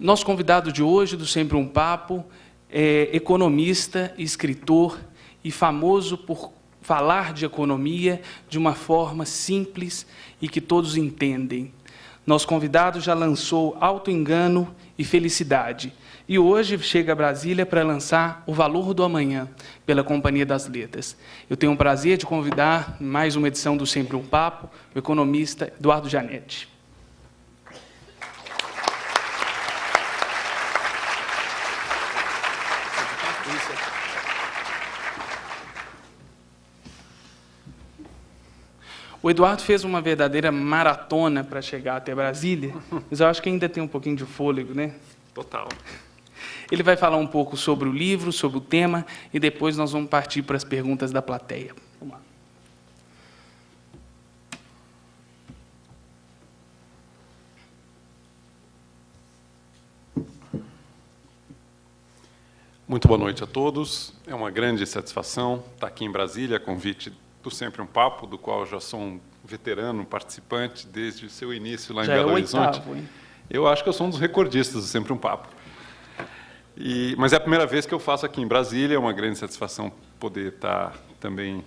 Nosso convidado de hoje, do Sempre um Papo, é economista, escritor e famoso por falar de economia de uma forma simples e que todos entendem. Nosso convidado já lançou Auto Engano e Felicidade, e hoje chega a Brasília para lançar O Valor do Amanhã, pela Companhia das Letras. Eu tenho o prazer de convidar, em mais uma edição do Sempre um Papo, o economista Eduardo Janete. O Eduardo fez uma verdadeira maratona para chegar até Brasília, mas eu acho que ainda tem um pouquinho de fôlego, né? Total. Ele vai falar um pouco sobre o livro, sobre o tema, e depois nós vamos partir para as perguntas da plateia. Vamos lá. Muito boa noite a todos. É uma grande satisfação estar aqui em Brasília, a convite do Sempre um Papo, do qual eu já sou um veterano participante desde o seu início lá em Belo Horizonte. Hein? Eu acho que eu sou um dos recordistas do Sempre um Papo. Mas é a primeira vez que eu faço aqui em Brasília, é uma grande satisfação poder estar também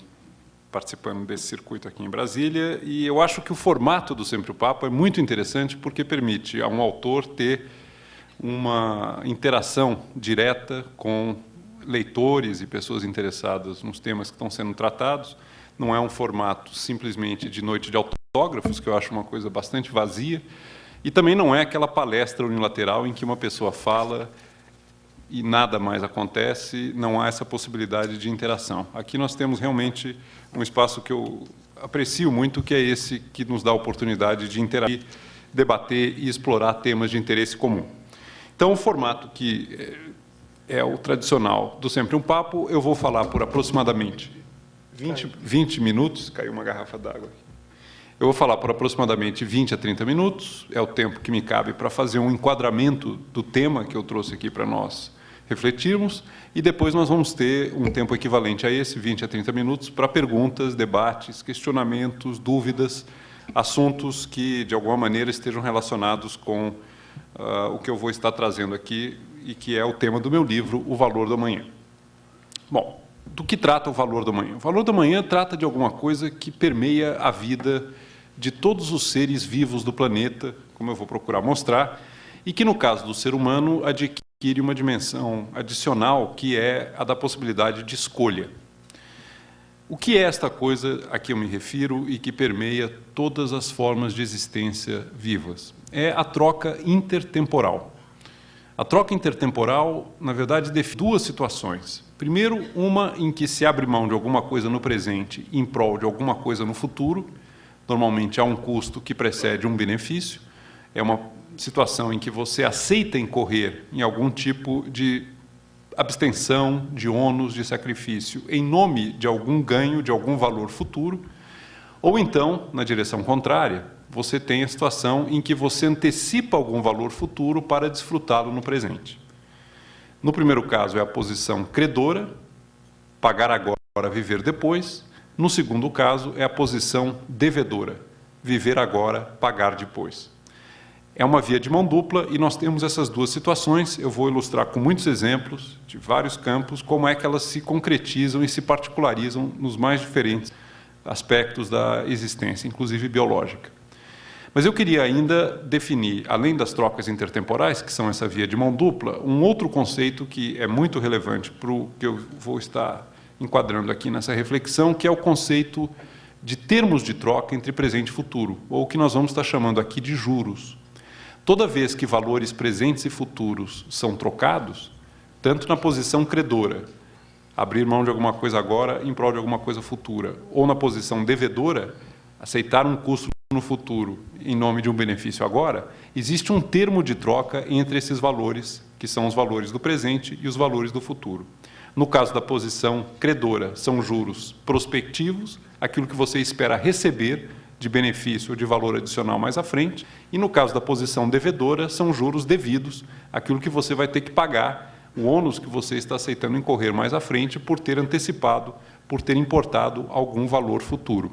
participando desse circuito aqui em Brasília, e eu acho que o formato do Sempre um Papo é muito interessante porque permite a um autor ter uma interação direta com leitores e pessoas interessadas nos temas que estão sendo tratados. Não é um formato simplesmente de noite de autógrafos, que eu acho uma coisa bastante vazia, e também não é aquela palestra unilateral em que uma pessoa fala e nada mais acontece, não há essa possibilidade de interação. Aqui nós temos realmente um espaço que eu aprecio muito, que é esse que nos dá a oportunidade de interagir, debater e explorar temas de interesse comum. Então, o formato que é o tradicional do Sempre um Papo, eu vou falar por aproximadamente 20 minutos, caiu uma garrafa d'água aqui. Eu vou falar por aproximadamente 20 a 30 minutos, é o tempo que me cabe para fazer um enquadramento do tema que eu trouxe aqui para nós refletirmos, e depois nós vamos ter um tempo equivalente a esse, 20 a 30 minutos, para perguntas, debates, questionamentos, dúvidas, assuntos que, de alguma maneira, estejam relacionados com o que eu vou estar trazendo aqui, e que é o tema do meu livro, O Valor do Amanhã. Bom, do que trata o valor do amanhã? O valor do amanhã trata de alguma coisa que permeia a vida de todos os seres vivos do planeta, como eu vou procurar mostrar, e que, no caso do ser humano, adquire uma dimensão adicional, que é a da possibilidade de escolha. O que é esta coisa a que eu me refiro e que permeia todas as formas de existência vivas? É a troca intertemporal. A troca intertemporal, na verdade, define duas situações. Primeiro, uma em que se abre mão de alguma coisa no presente em prol de alguma coisa no futuro. Normalmente há um custo que precede um benefício. É uma situação em que você aceita incorrer em algum tipo de abstenção, de ônus, de sacrifício, em nome de algum ganho, de algum valor futuro. Ou então, na direção contrária, você tem a situação em que você antecipa algum valor futuro para desfrutá-lo no presente. No primeiro caso é a posição credora, pagar agora, viver depois. No segundo caso é a posição devedora, viver agora, pagar depois. É uma via de mão dupla e nós temos essas duas situações. Eu vou ilustrar com muitos exemplos de vários campos como é que elas se concretizam e se particularizam nos mais diferentes aspectos da existência, inclusive biológica. Mas eu queria ainda definir, além das trocas intertemporais, que são essa via de mão dupla, um outro conceito que é muito relevante para o que eu vou estar enquadrando aqui nessa reflexão, que é o conceito de termos de troca entre presente e futuro, ou o que nós vamos estar chamando aqui de juros. Toda vez que valores presentes e futuros são trocados, tanto na posição credora, abrir mão de alguma coisa agora em prol de alguma coisa futura, ou na posição devedora, aceitar um custo no futuro em nome de um benefício agora, existe um termo de troca entre esses valores, que são os valores do presente e os valores do futuro. No caso da posição credora, são juros prospectivos, aquilo que você espera receber de benefício ou de valor adicional mais à frente, e no caso da posição devedora, são juros devidos, aquilo que você vai ter que pagar, o ônus que você está aceitando incorrer mais à frente por ter antecipado, por ter importado algum valor futuro.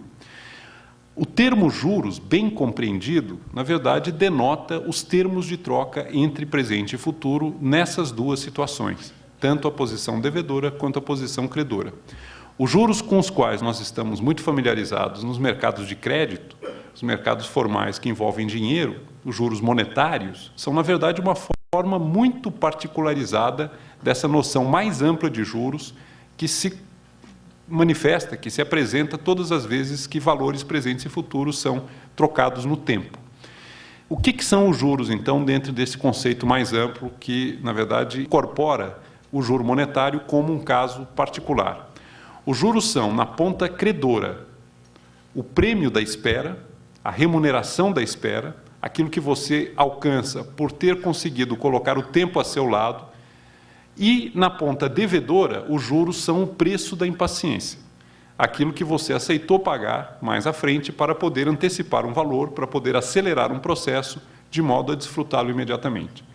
O termo juros, bem compreendido, na verdade, denota os termos de troca entre presente e futuro nessas duas situações, tanto a posição devedora quanto a posição credora. Os juros com os quais nós estamos muito familiarizados nos mercados de crédito, os mercados formais que envolvem dinheiro, os juros monetários, são, na verdade, uma forma muito particularizada dessa noção mais ampla de juros que se manifesta, que se apresenta todas as vezes que valores presentes e futuros são trocados no tempo. O que são os juros, então, dentro desse conceito mais amplo que, na verdade, incorpora o juro monetário como um caso particular? Os juros são, na ponta credora, o prêmio da espera, a remuneração da espera, aquilo que você alcança por ter conseguido colocar o tempo a seu lado. E, na ponta devedora, os juros são o preço da impaciência, aquilo que você aceitou pagar mais à frente para poder antecipar um valor, para poder acelerar um processo, de modo a desfrutá-lo imediatamente.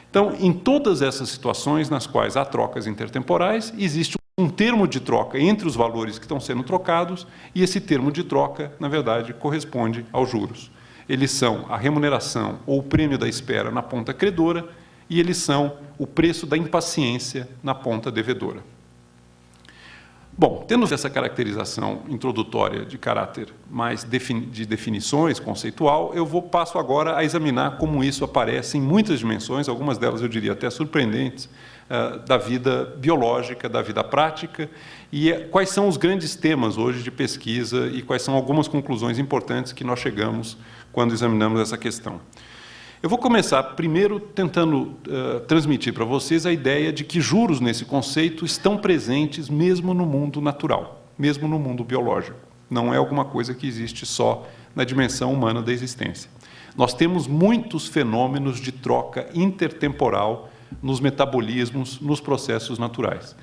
Então, em todas essas situações nas quais há trocas intertemporais, existe um termo de troca entre os valores que estão sendo trocados, e esse termo de troca, na verdade, corresponde aos juros. Eles são a remuneração ou o prêmio da espera na ponta credora, e eles são o preço da impaciência na ponta devedora. Bom, tendo essa caracterização introdutória de caráter mais de definições, conceitual, eu passo agora a examinar como isso aparece em muitas dimensões, algumas delas eu diria até surpreendentes, da vida biológica, da vida prática, e quais são os grandes temas hoje de pesquisa e quais são algumas conclusões importantes que nós chegamos quando examinamos essa questão. Eu vou começar primeiro tentando transmitir para vocês a ideia de que juros nesse conceito estão presentes mesmo no mundo natural, mesmo no mundo biológico. Não é alguma coisa que existe só na dimensão humana da existência. Nós temos muitos fenômenos de troca intertemporal nos metabolismos, nos processos naturais.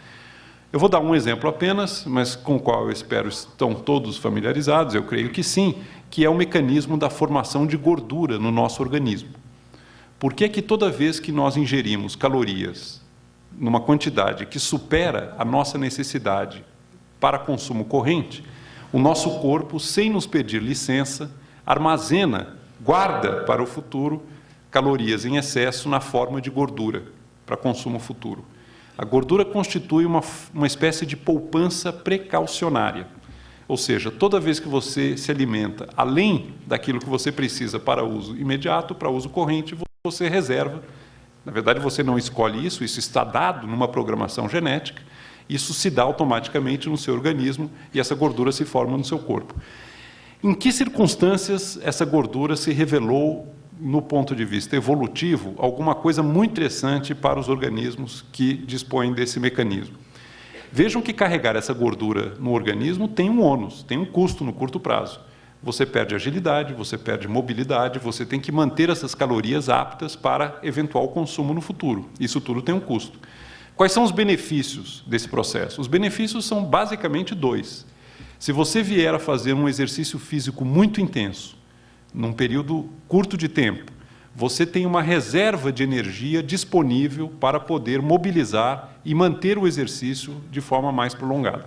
Eu vou dar um exemplo apenas, mas com o qual eu espero estão todos familiarizados, eu creio que sim, que é o mecanismo da formação de gordura no nosso organismo. Por que que toda vez que nós ingerimos calorias numa quantidade que supera a nossa necessidade para consumo corrente, o nosso corpo, sem nos pedir licença, armazena, guarda para o futuro calorias em excesso na forma de gordura para consumo futuro? A gordura constitui uma espécie de poupança precaucionária. Ou seja, toda vez que você se alimenta além daquilo que você precisa para uso imediato, para uso corrente, você reserva. Na verdade, você não escolhe isso, isso está dado numa programação genética, isso se dá automaticamente no seu organismo e essa gordura se forma no seu corpo. Em que circunstâncias essa gordura se revelou, no ponto de vista evolutivo, alguma coisa muito interessante para os organismos que dispõem desse mecanismo? Vejam que carregar essa gordura no organismo tem um ônus, tem um custo no curto prazo. Você perde agilidade, você perde mobilidade, você tem que manter essas calorias aptas para eventual consumo no futuro. Isso tudo tem um custo. Quais são os benefícios desse processo? Os benefícios são basicamente dois. Se você vier a fazer um exercício físico muito intenso, num período curto de tempo, você tem uma reserva de energia disponível para poder mobilizar e manter o exercício de forma mais prolongada.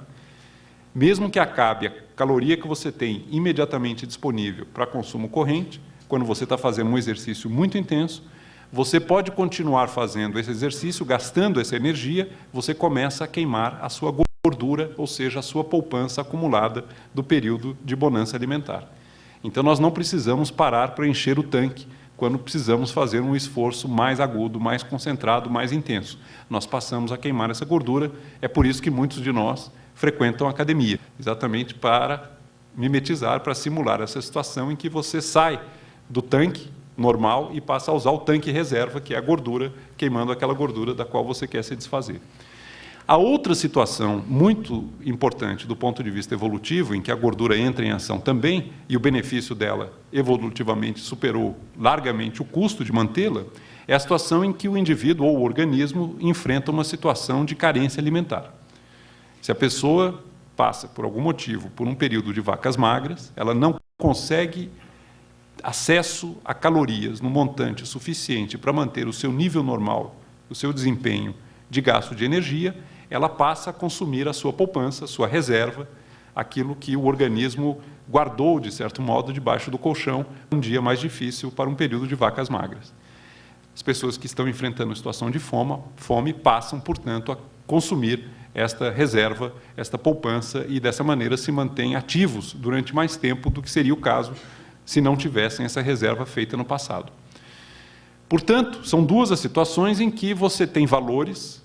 Mesmo que acabe a caloria que você tem imediatamente disponível para consumo corrente, quando você está fazendo um exercício muito intenso, você pode continuar fazendo esse exercício, gastando essa energia, você começa a queimar a sua gordura, ou seja, a sua poupança acumulada do período de bonança alimentar. Então, nós não precisamos parar para encher o tanque quando precisamos fazer um esforço mais agudo, mais concentrado, mais intenso. Nós passamos a queimar essa gordura, é por isso que muitos de nós frequentam a academia, exatamente para mimetizar, para simular essa situação em que você sai do tanque normal e passa a usar o tanque reserva, que é a gordura, queimando aquela gordura da qual você quer se desfazer. A outra situação muito importante do ponto de vista evolutivo, em que a gordura entra em ação também, e o benefício dela evolutivamente superou largamente o custo de mantê-la, é a situação em que o indivíduo ou o organismo enfrenta uma situação de carência alimentar. Se a pessoa passa, por algum motivo, por um período de vacas magras, ela não consegue acesso a calorias no montante suficiente para manter o seu nível normal, o seu desempenho de gasto de energia, ela passa a consumir a sua poupança, a sua reserva, aquilo que o organismo guardou, de certo modo, debaixo do colchão, um dia mais difícil para um período de vacas magras. As pessoas que estão enfrentando situação de fome passam, portanto, a consumir esta reserva, esta poupança, e dessa maneira se mantêm ativos durante mais tempo do que seria o caso se não tivessem essa reserva feita no passado. Portanto, são duas as situações em que você tem valores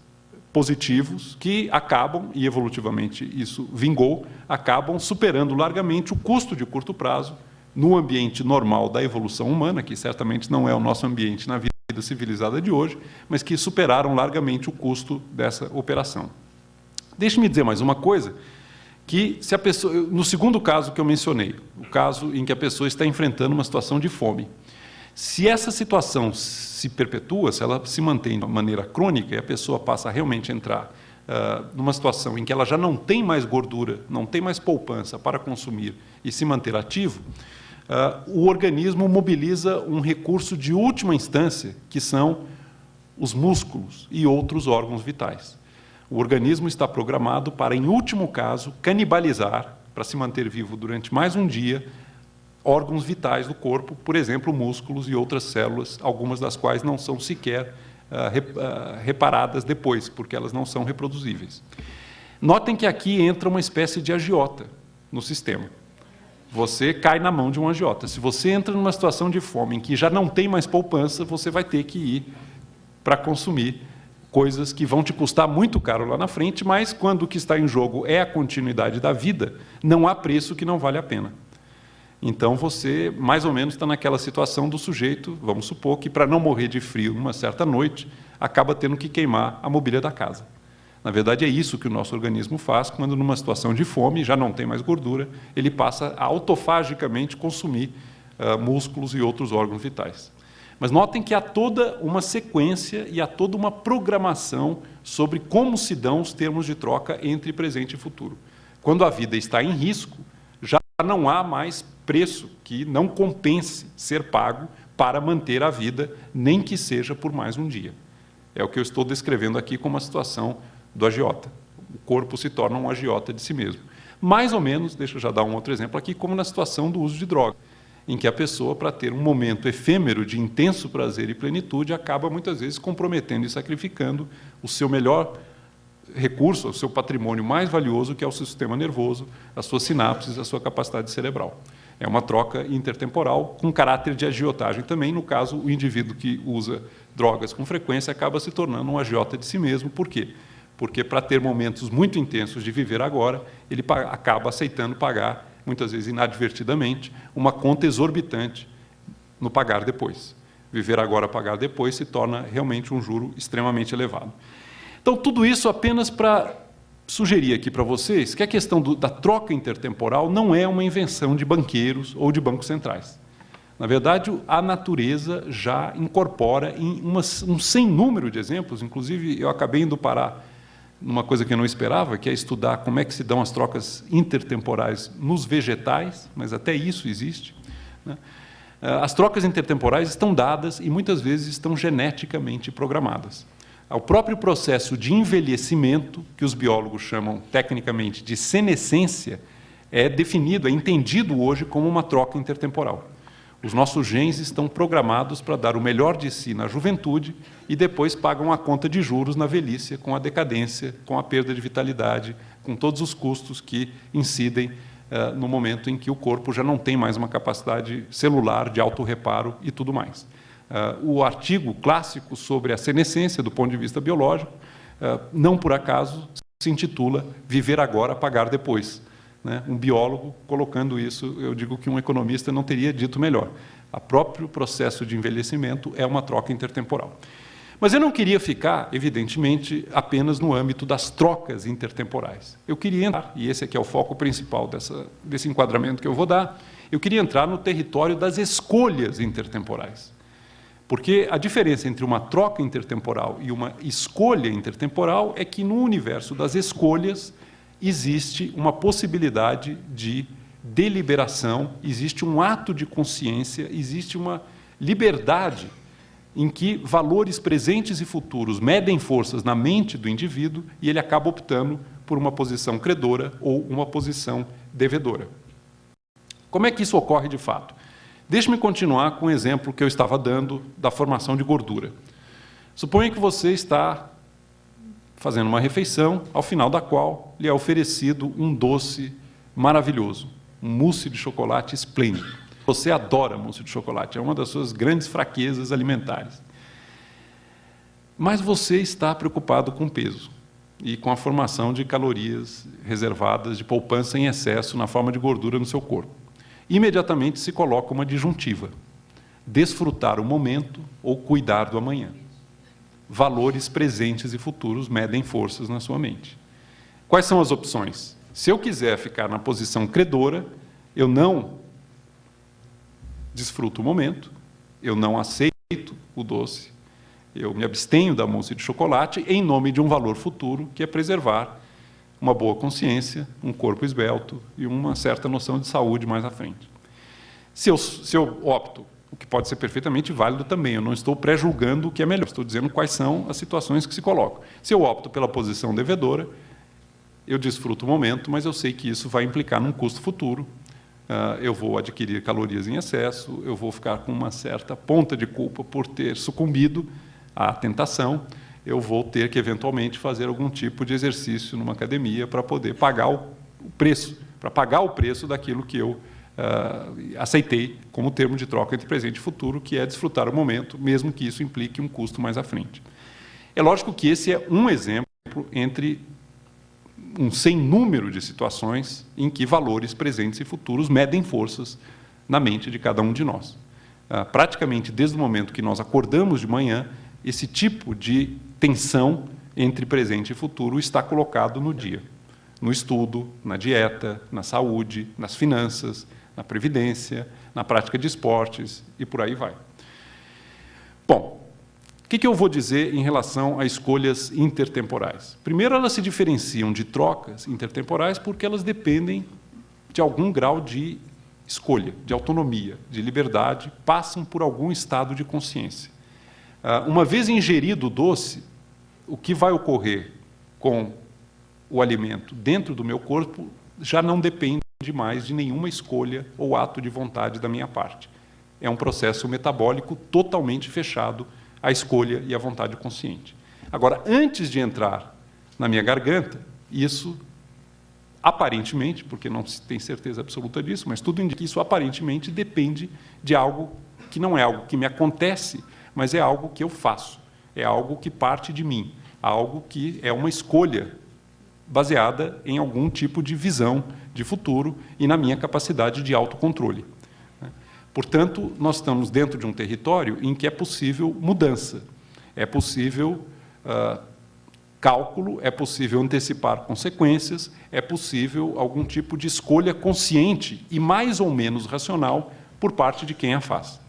positivos que acabam, e evolutivamente isso vingou, acabam superando largamente o custo de curto prazo no ambiente normal da evolução humana, que certamente não é o nosso ambiente na vida civilizada de hoje, mas que superaram largamente o custo dessa operação. Deixe-me dizer mais uma coisa, que se a pessoa, no segundo caso que eu mencionei, o caso em que a pessoa está enfrentando uma situação de fome, se essa situação se perpetua, se ela se mantém de maneira crônica e a pessoa passa a realmente entrar numa situação em que ela já não tem mais gordura, não tem mais poupança para consumir e se manter ativo, o organismo mobiliza um recurso de última instância, que são os músculos e outros órgãos vitais. O organismo está programado para, em último caso, canibalizar, para se manter vivo durante mais um dia, órgãos vitais do corpo, por exemplo, músculos e outras células, algumas das quais não são sequer reparadas depois, porque elas não são reproduzíveis. Notem que aqui entra uma espécie de agiota no sistema. Você cai na mão de um agiota. Se você entra numa situação de fome em que já não tem mais poupança, você vai ter que ir para consumir coisas que vão te custar muito caro lá na frente, mas quando o que está em jogo é a continuidade da vida, não há preço que não vale a pena. Então, você, mais ou menos, está naquela situação do sujeito, vamos supor, que para não morrer de frio numa certa noite, acaba tendo que queimar a mobília da casa. Na verdade, é isso que o nosso organismo faz quando, numa situação de fome, já não tem mais gordura, ele passa a autofagicamente consumir músculos e outros órgãos vitais. Mas notem que há toda uma sequência e há toda uma programação sobre como se dão os termos de troca entre presente e futuro. Quando a vida está em risco, já não há mais preço que não compense ser pago para manter a vida, nem que seja por mais um dia. É o que eu estou descrevendo aqui como a situação do agiota. O corpo se torna um agiota de si mesmo. Mais ou menos, deixa eu já dar um outro exemplo aqui, como na situação do uso de droga, em que a pessoa, para ter um momento efêmero de intenso prazer e plenitude, acaba muitas vezes comprometendo e sacrificando o seu melhor recurso, o seu patrimônio mais valioso, que é o seu sistema nervoso, as suas sinapses, a sua capacidade cerebral. É uma troca intertemporal com caráter de agiotagem também. No caso, o indivíduo que usa drogas com frequência acaba se tornando um agiota de si mesmo. Por quê? Porque, para ter momentos muito intensos de viver agora, ele acaba aceitando pagar, muitas vezes inadvertidamente, uma conta exorbitante no pagar depois. Viver agora, pagar depois, se torna realmente um juro extremamente elevado. Então, tudo isso apenas para sugerir aqui para vocês que a questão da troca intertemporal não é uma invenção de banqueiros ou de bancos centrais. Na verdade, a natureza já incorpora em um sem número de exemplos, inclusive eu acabei indo parar numa coisa que eu não esperava, que é estudar como é que se dão as trocas intertemporais nos vegetais, mas até isso existe, né? As trocas intertemporais estão dadas e muitas vezes estão geneticamente programadas. O próprio processo de envelhecimento, que os biólogos chamam tecnicamente de senescência, é definido, é entendido hoje como uma troca intertemporal. Os nossos genes estão programados para dar o melhor de si na juventude e depois pagam a conta de juros na velhice, com a decadência, com a perda de vitalidade, com todos os custos que incidem no momento em que o corpo já não tem mais uma capacidade celular de autorreparo e tudo mais. O artigo clássico sobre a senescência do ponto de vista biológico, não por acaso, se intitula Viver Agora, Pagar Depois. Um biólogo colocando isso, eu digo que um economista não teria dito melhor. O próprio processo de envelhecimento é uma troca intertemporal. Mas eu não queria ficar, evidentemente, apenas no âmbito das trocas intertemporais. Eu queria entrar, e esse aqui é o foco principal desse enquadramento que eu vou dar, eu queria entrar no território das escolhas intertemporais. Porque a diferença entre uma troca intertemporal e uma escolha intertemporal é que, no universo das escolhas, existe uma possibilidade de deliberação, existe um ato de consciência, existe uma liberdade em que valores presentes e futuros medem forças na mente do indivíduo e ele acaba optando por uma posição credora ou uma posição devedora. Como é que isso ocorre de fato? Deixe-me continuar com o exemplo que eu estava dando da formação de gordura. Suponha que você está fazendo uma refeição, ao final da qual lhe é oferecido um doce maravilhoso, um mousse de chocolate esplêndido. Você adora mousse de chocolate, é uma das suas grandes fraquezas alimentares. Mas você está preocupado com o peso e com a formação de calorias reservadas de poupança em excesso na forma de gordura no seu corpo. Imediatamente se coloca uma disjuntiva: desfrutar o momento ou cuidar do amanhã. Valores presentes e futuros medem forças na sua mente. Quais são as opções? Se eu quiser ficar na posição credora, eu não desfruto o momento, eu não aceito o doce, eu me abstenho da mousse de chocolate em nome de um valor futuro, que é preservar uma boa consciência, um corpo esbelto e uma certa noção de saúde mais à frente. Se eu opto, o que pode ser perfeitamente válido também, eu não estou pré-julgando o que é melhor, estou dizendo quais são as situações que se colocam. Se eu opto pela posição devedora, eu desfruto o momento, mas eu sei que isso vai implicar num custo futuro, eu vou adquirir calorias em excesso, eu vou ficar com uma certa ponta de culpa por ter sucumbido à tentação, eu vou ter que, eventualmente, fazer algum tipo de exercício numa academia para poder pagar o preço, daquilo que eu aceitei como termo de troca entre presente e futuro, que é desfrutar o momento, mesmo que isso implique um custo mais à frente. É lógico que esse é um exemplo entre um sem número de situações em que valores presentes e futuros medem forças na mente de cada um de nós. Praticamente desde o momento que nós acordamos de manhã, esse tipo de tensão entre presente e futuro está colocado no dia, no estudo, na dieta, na saúde, nas finanças, na previdência, na prática de esportes e por aí vai. Bom, o que eu vou dizer em relação a escolhas intertemporais? Primeiro, elas se diferenciam de trocas intertemporais porque elas dependem de algum grau de escolha, de autonomia, de liberdade, passam por algum estado de consciência. Uma vez ingerido o doce, o que vai ocorrer com o alimento dentro do meu corpo já não depende mais de nenhuma escolha ou ato de vontade da minha parte. É um processo metabólico totalmente fechado à escolha e à vontade consciente. Agora, antes de entrar na minha garganta, isso aparentemente, porque não se tem certeza absoluta disso, mas tudo indica que isso aparentemente depende de algo que não é algo que me acontece, mas é algo que eu faço, é algo que parte de mim, algo que é uma escolha baseada em algum tipo de visão de futuro e na minha capacidade de autocontrole. Portanto, nós estamos dentro de um território em que é possível mudança, é possível cálculo, é possível antecipar consequências, é possível algum tipo de escolha consciente e mais ou menos racional por parte de quem a faz.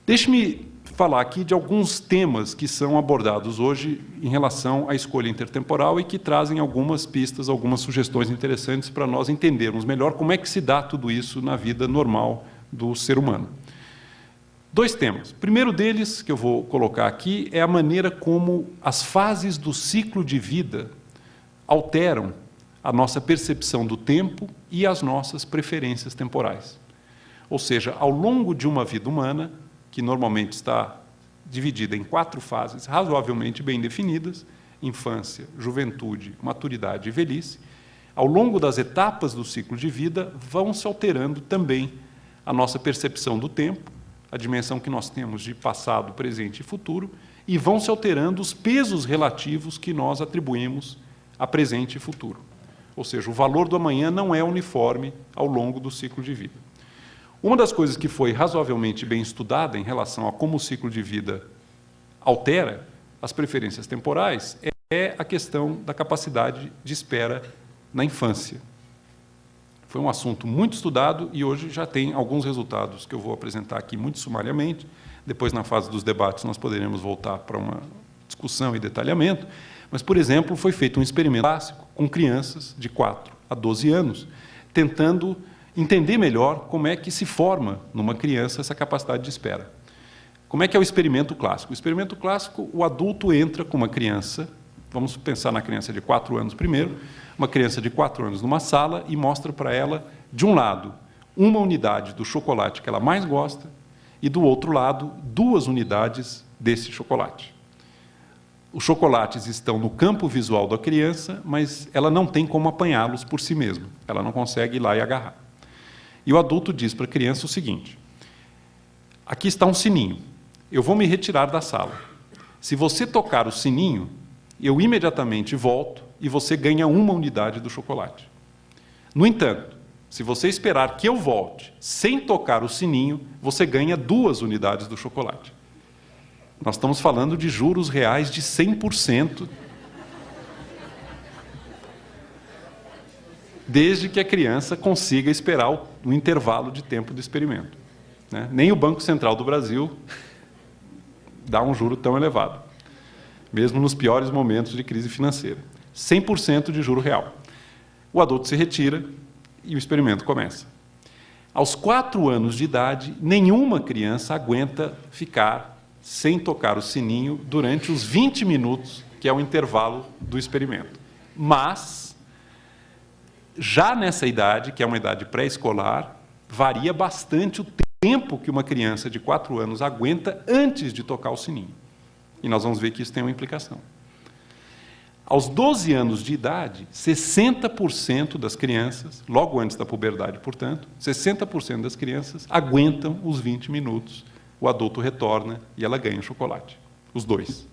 Deixe-me falar aqui de alguns temas que são abordados hoje em relação à escolha intertemporal e que trazem algumas pistas, algumas sugestões interessantes para nós entendermos melhor como é que se dá tudo isso na vida normal do ser humano. Dois temas. O primeiro deles, que eu vou colocar aqui, é a maneira como as fases do ciclo de vida alteram a nossa percepção do tempo e as nossas preferências temporais. Ou seja, ao longo de uma vida humana, que normalmente está dividida em 4 fases razoavelmente bem definidas, infância, juventude, maturidade e velhice, ao longo das etapas do ciclo de vida, vão se alterando também a nossa percepção do tempo, a dimensão que nós temos de passado, presente e futuro, e vão se alterando os pesos relativos que nós atribuímos a presente e futuro. Ou seja, o valor do amanhã não é uniforme ao longo do ciclo de vida. Uma das coisas que foi razoavelmente bem estudada em relação a como o ciclo de vida altera as preferências temporais é a questão da capacidade de espera na infância. Foi um assunto muito estudado e hoje já tem alguns resultados que eu vou apresentar aqui muito sumariamente. Depois, na fase dos debates, nós poderemos voltar para uma discussão e detalhamento. Mas, por exemplo, foi feito um experimento clássico com crianças de 4 a 12 anos, tentando entender melhor como é que se forma numa criança essa capacidade de espera. Como é que é o experimento clássico? O experimento clássico, o adulto entra com uma criança Vamos pensar na criança de 4 anos primeiro, uma criança de 4 anos numa sala e mostra para ela, de um lado, uma unidade do chocolate que ela mais gosta e, do outro lado, 2 unidades desse chocolate. Os chocolates estão no campo visual da criança, mas ela não tem como apanhá-los por si mesma. Ela não consegue ir lá e agarrar. E o adulto diz para a criança o seguinte: aqui está um sininho. Eu vou me retirar da sala. Se você tocar o sininho, eu imediatamente volto e você ganha 1 unidade do chocolate. No entanto, se você esperar que eu volte sem tocar o sininho, você ganha 2 unidades do chocolate. Nós estamos falando de juros reais de 100%, desde que a criança consiga esperar o intervalo de tempo do experimento. Né? Nem o Banco Central do Brasil dá um juro tão elevado, mesmo nos piores momentos de crise financeira. 100% de juro real. O adulto se retira e o experimento começa. Aos 4 anos de idade, nenhuma criança aguenta ficar sem tocar o sininho durante os 20 minutos, que é o intervalo do experimento. Mas, já nessa idade, que é uma idade pré-escolar, varia bastante o tempo que uma criança de 4 anos aguenta antes de tocar o sininho. E nós vamos ver que isso tem uma implicação. Aos 12 anos de idade, 60% das crianças, logo antes da puberdade, portanto, 60% das crianças aguentam os 20 minutos. O adulto retorna e ela ganha o chocolate. Os 2.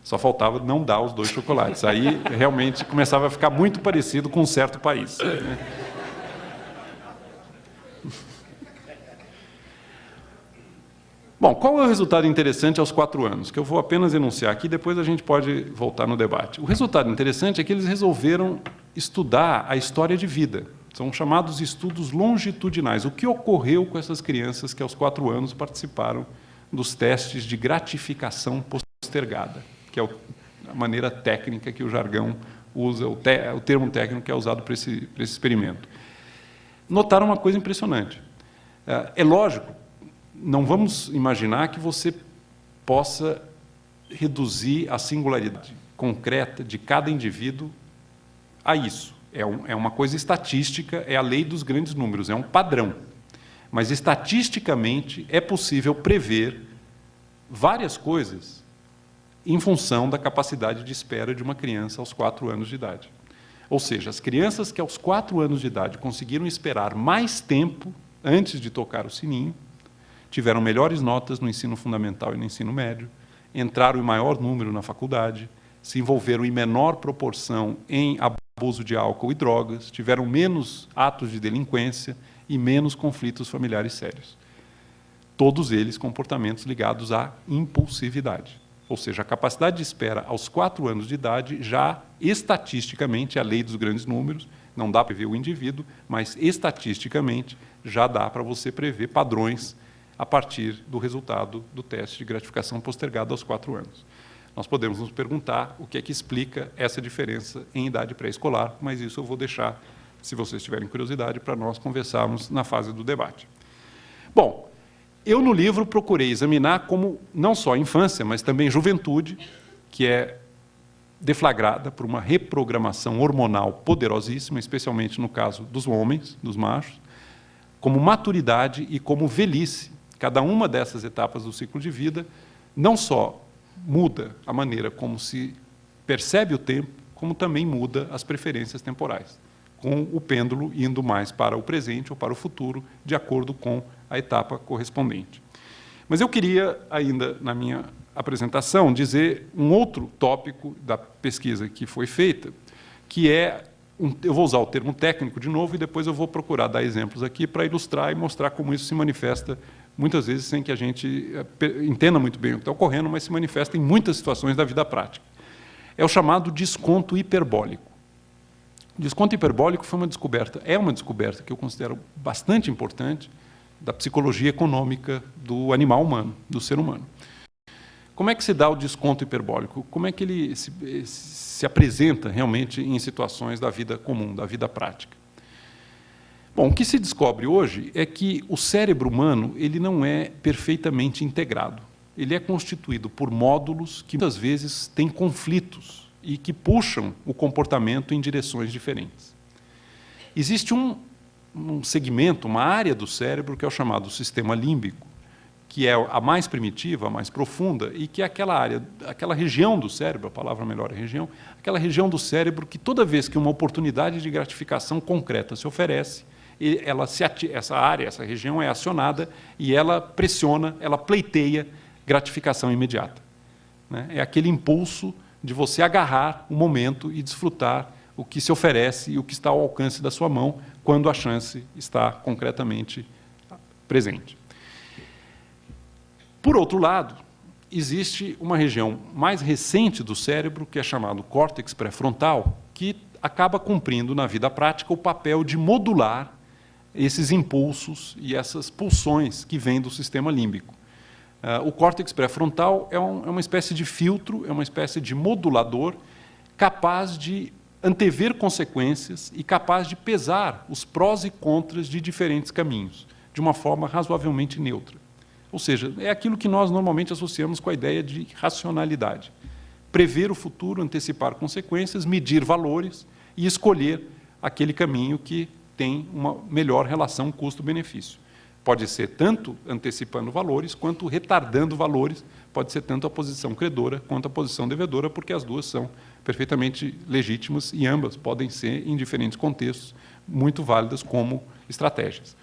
Só faltava não dar os 2 chocolates. Aí, realmente, começava a ficar muito parecido com um certo país. Né? Bom, qual é o resultado interessante aos 4 anos? Que eu vou apenas enunciar aqui, depois a gente pode voltar no debate. O resultado interessante é que eles resolveram estudar a história de vida. São chamados estudos longitudinais. O que ocorreu com essas crianças que aos 4 anos participaram dos testes de gratificação postergada, que é a maneira técnica que o jargão usa, o termo técnico que é usado para esse experimento. Notaram uma coisa impressionante. É lógico, não vamos imaginar que você possa reduzir a singularidade concreta de cada indivíduo a isso. É uma coisa estatística, é a lei dos grandes números, é um padrão. Mas, estatisticamente, é possível prever várias coisas em função da capacidade de espera de uma criança aos 4 anos de idade. Ou seja, as crianças que aos 4 anos de idade conseguiram esperar mais tempo antes de tocar o sininho, tiveram melhores notas no ensino fundamental e no ensino médio, entraram em maior número na faculdade, se envolveram em menor proporção em abuso de álcool e drogas, tiveram menos atos de delinquência e menos conflitos familiares sérios. Todos eles comportamentos ligados à impulsividade. Ou seja, a capacidade de espera aos 4 anos de idade já, estatisticamente, é a lei dos grandes números, não dá para prever o indivíduo, mas, estatisticamente, já dá para você prever padrões a partir do resultado do teste de gratificação postergada aos 4 anos. Nós podemos nos perguntar o que é que explica essa diferença em idade pré-escolar, mas isso eu vou deixar, se vocês tiverem curiosidade, para nós conversarmos na fase do debate. Bom, eu no livro procurei examinar como não só a infância, mas também juventude, que é deflagrada por uma reprogramação hormonal poderosíssima, especialmente no caso dos homens, dos machos, como maturidade e como velhice. Cada uma dessas etapas do ciclo de vida não só muda a maneira como se percebe o tempo, como também muda as preferências temporais, com o pêndulo indo mais para o presente ou para o futuro, de acordo com a etapa correspondente. Mas eu queria ainda, na minha apresentação, dizer um outro tópico da pesquisa que foi feita, que é, eu vou usar o termo técnico de novo e depois eu vou procurar dar exemplos aqui para ilustrar e mostrar como isso se manifesta muitas vezes sem que a gente entenda muito bem o que está ocorrendo, mas se manifesta em muitas situações da vida prática. É o chamado desconto hiperbólico. O desconto hiperbólico foi uma descoberta, é uma descoberta que eu considero bastante importante da psicologia econômica do animal humano, do ser humano. Como é que se dá o desconto hiperbólico? Como é que ele se apresenta realmente em situações da vida comum, da vida prática? Bom, o que se descobre hoje é que o cérebro humano ele não é perfeitamente integrado. Ele é constituído por módulos que muitas vezes têm conflitos e que puxam o comportamento em direções diferentes. Existe um segmento, uma área do cérebro que é o chamado sistema límbico, que é a mais primitiva, a mais profunda, e que é aquela área, aquela região do cérebro, a palavra melhor é região, aquela região do cérebro que toda vez que uma oportunidade de gratificação concreta se oferece, essa área, essa região é acionada e ela pressiona, ela pleiteia gratificação imediata. Né? É aquele impulso de você agarrar o momento e desfrutar o que se oferece e o que está ao alcance da sua mão quando a chance está concretamente presente. Por outro lado, existe uma região mais recente do cérebro, que é chamado córtex pré-frontal, que acaba cumprindo na vida prática o papel de modular esses impulsos e essas pulsões que vêm do sistema límbico. O córtex pré-frontal é uma espécie de filtro, é uma espécie de modulador capaz de antever consequências e capaz de pesar os prós e contras de diferentes caminhos, de uma forma razoavelmente neutra. Ou seja, é aquilo que nós normalmente associamos com a ideia de racionalidade. Prever o futuro, antecipar consequências, medir valores e escolher aquele caminho que tem uma melhor relação custo-benefício. Pode ser tanto antecipando valores, quanto retardando valores, pode ser tanto a posição credora quanto a posição devedora, porque as duas são perfeitamente legítimas e ambas podem ser, em diferentes contextos, muito válidas como estratégias.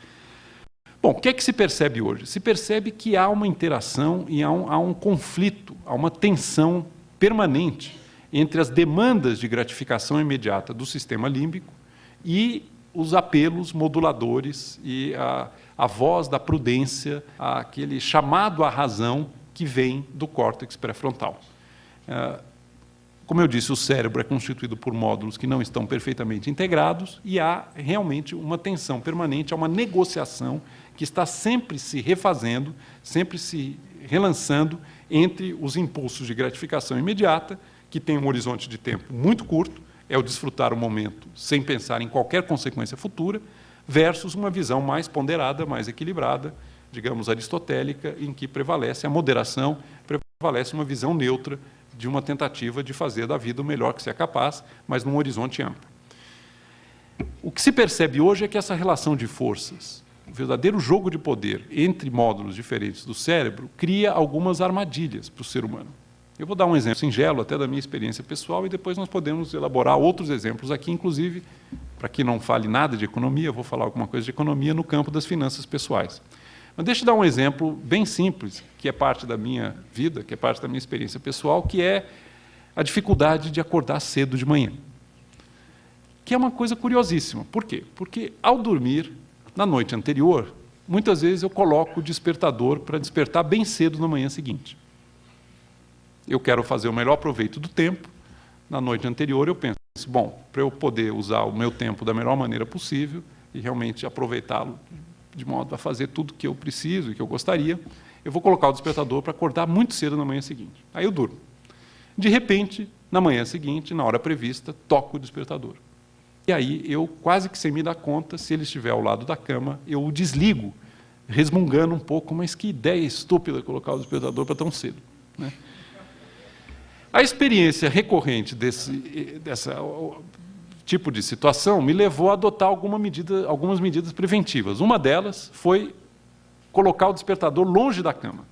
Bom, o que é que se percebe hoje? Se percebe que há uma interação e há um conflito, há uma tensão permanente entre as demandas de gratificação imediata do sistema límbico e os apelos moduladores e a voz da prudência, aquele chamado à razão que vem do córtex pré-frontal. Como eu disse, o cérebro é constituído por módulos que não estão perfeitamente integrados e há realmente uma tensão permanente, há uma negociação que está sempre se refazendo, sempre se relançando entre os impulsos de gratificação imediata, que tem um horizonte de tempo muito curto, é o desfrutar o momento sem pensar em qualquer consequência futura, versus uma visão mais ponderada, mais equilibrada, digamos, aristotélica, em que prevalece a moderação, prevalece uma visão neutra de uma tentativa de fazer da vida o melhor que se é capaz, mas num horizonte amplo. O que se percebe hoje é que essa relação de forças, o verdadeiro jogo de poder entre módulos diferentes do cérebro, cria algumas armadilhas para o ser humano. Eu vou dar um exemplo singelo até da minha experiência pessoal e depois nós podemos elaborar outros exemplos aqui, inclusive, para que não fale nada de economia, eu vou falar alguma coisa de economia no campo das finanças pessoais. Mas deixa eu dar um exemplo bem simples, que é parte da minha vida, que é parte da minha experiência pessoal, que é a dificuldade de acordar cedo de manhã. Que é uma coisa curiosíssima. Por quê? Porque, ao dormir, na noite anterior, muitas vezes eu coloco o despertador para despertar bem cedo na manhã seguinte. Eu quero fazer o melhor proveito do tempo. Na noite anterior eu penso, bom, para eu poder usar o meu tempo da melhor maneira possível e realmente aproveitá-lo de modo a fazer tudo que eu preciso e que eu gostaria, eu vou colocar o despertador para acordar muito cedo na manhã seguinte. Aí eu durmo. De repente, na manhã seguinte, na hora prevista, toco o despertador. E aí eu, quase que sem me dar conta, se ele estiver ao lado da cama, eu o desligo, resmungando um pouco, mas que ideia estúpida colocar o despertador para tão cedo, né? A experiência recorrente desse tipo de situação me levou a adotar algumas medidas preventivas. Uma delas foi colocar o despertador longe da cama.